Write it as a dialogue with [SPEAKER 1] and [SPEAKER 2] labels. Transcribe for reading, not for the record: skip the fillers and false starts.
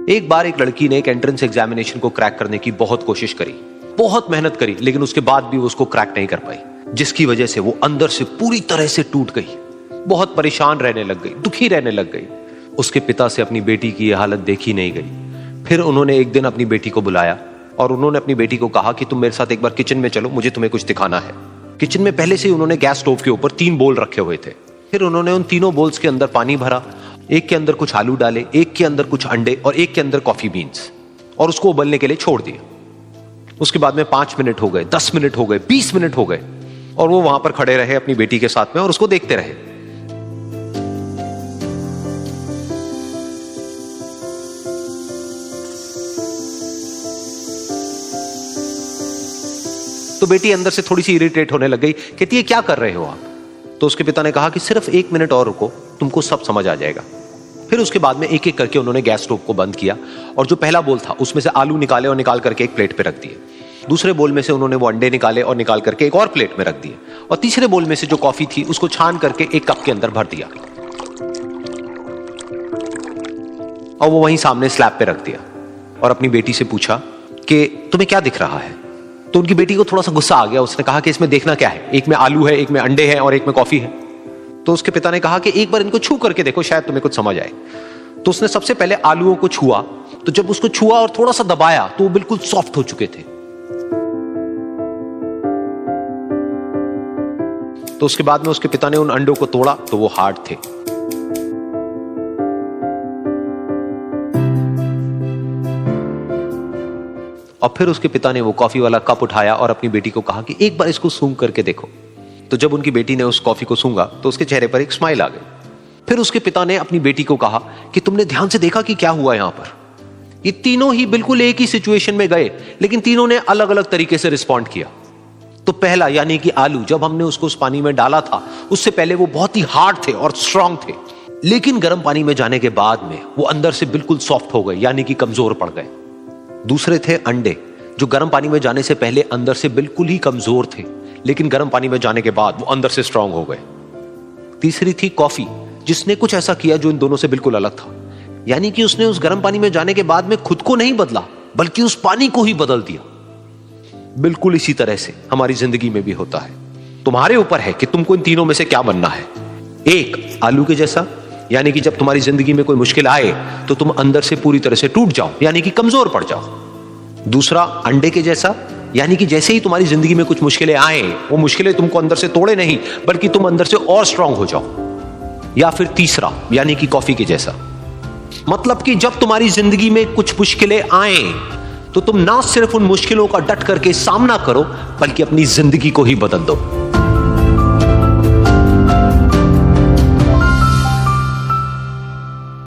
[SPEAKER 1] एक बार एक लड़की ने एक एंट्रेंस एग्जामिनेशन को क्रैक करने की बहुत कोशिश करी, बहुत मेहनत करी, लेकिन उसके बाद भी वो उसको क्रैक नहीं कर पाई, जिसकी वजह से वो अंदर से पूरी तरह से टूट गई, बहुत परेशान रहने लग गई, दुखी रहने लग गई। उसके पिता से अपनी बेटी की यह हालत देखी नहीं गई। फिर उन्होंने एक दिन अपनी बेटी को बुलाया और उन्होंने अपनी बेटी को कहा कि तुम मेरे साथ एक बार किचन में चलो, मुझे तुम्हें कुछ दिखाना है। किचन में पहले से ही उन्होंने गैस स्टोव के ऊपर 3 बोल रखे हुए थे। फिर उन्होंने उन तीनों बोल्स के अंदर पानी भरा, एक के अंदर कुछ आलू डाले, एक के अंदर कुछ अंडे और एक के अंदर कॉफी बीन्स, और उसको उबलने के लिए छोड़ दिया। उसके बाद में 5 मिनट हो गए, 10 मिनट हो गए, 20 मिनट हो गए, और वो वहां पर खड़े रहे अपनी बेटी के साथ में और उसको देखते रहे। तो बेटी अंदर से थोड़ी सी इरिटेट होने लग गई, कहती है क्या कर रहे हो आप? तो उसके पिता ने कहा कि सिर्फ 1 मिनट और रुको, तुमको सब समझ आ जाएगा। फिर उसके बाद में एक एक करके उन्होंने गैस स्टोव को बंद किया और जो पहला बोल था उसमें से आलू निकाले और निकाल करके एक प्लेट पे रख दिए। दूसरे बोल में से उन्होंने वो अंडे निकाले और निकाल करके एक और प्लेट में रख दिए, और तीसरे बोल में से जो कॉफी थी उसको छान करके एक कप के अंदर भर दिया और वो वहीं सामने स्लैब पे रख दिया और अपनी बेटी से पूछा कि तुम्हें क्या दिख रहा है? तो उनकी बेटी को थोड़ा सा गुस्सा आ गया। उसने कहा कि इसमें देखना क्या है, एक में आलू है, एक में अंडे हैं और एक में कॉफी है। तो उसके पिता ने कहा कि एक बार इनको छू करके देखो, शायद तुम्हें कुछ समझ आए। तो उसने सबसे पहले आलूओं को छुआ, तो जब उसको छुआ और थोड़ा सा दबाया तो वो बिल्कुल सॉफ्ट हो चुके थे। तो उसके बाद में उसके पिता ने उन अंडों को तोड़ा तो वो हार्ड थे। और फिर उसके पिता ने वो कॉफी वाला कप उठाया और अपनी बेटी को कहा कि एक बार इसको सूंघ करके देखो। तो जब उनकी बेटी ने उस कॉफी को सूंघा तो उसके चेहरे पर एक स्माइल आ गई। फिर उसके पिता ने अपनी बेटी को कहा कि तुमने ध्यान से देखा कि क्या हुआ यहां पर? ये तीनों ही बिल्कुल एक ही सिचुएशन में गए, लेकिन तीनों ने अलग अलग तरीके से रिस्पॉन्ड किया। तो पहला यानी कि आलू, जब हमने उसको उस पानी में डाला था उससे पहले वो बहुत ही हार्ड थे और स्ट्रांग थे, लेकिन गर्म पानी में जाने के बाद में वो अंदर से बिल्कुल सॉफ्ट हो गए, यानी कि कमजोर पड़ गए। दूसरे थे अंडे, जो गर्म पानी में जाने से पहले अंदर से बिल्कुल ही कमजोर थे, लेकिन गर्म पानी में जाने के बाद वो अंदर से स्ट्रांग हो गए। तीसरी थी कॉफी, जिसने कुछ ऐसा किया जो इन दोनों से बिल्कुल अलग था, यानी कि उसने उस गर्म पानी में जाने के बाद में खुद को नहीं बदला, बल्कि उस पानी को ही बदल दिया। बिल्कुल इसी तरह से हमारी जिंदगी में भी होता है। तुम्हारे ऊपर है कि तुमको इन तीनों में से क्या बनना है। एक, आलू के जैसा, यानी कि जब तुम्हारी जिंदगी में कोई मुश्किल आए तो तुम अंदर से पूरी तरह से टूट जाओ, यानी कि कमजोर पड़ जाओ। दूसरा, अंडे के जैसा, यानी कि जैसे ही तुम्हारी जिंदगी में कुछ मुश्किलें आए, वो मुश्किलें तुमको अंदर से तोड़े नहीं, बल्कि तुम अंदर से और स्ट्रांग हो जाओ। या फिर तीसरा, यानी कि कॉफी के जैसा, मतलब कि जब तुम्हारी जिंदगी में कुछ मुश्किलें आए तो तुम ना सिर्फ उन मुश्किलों का डट करके सामना करो, बल्कि अपनी जिंदगी को ही बदल दो।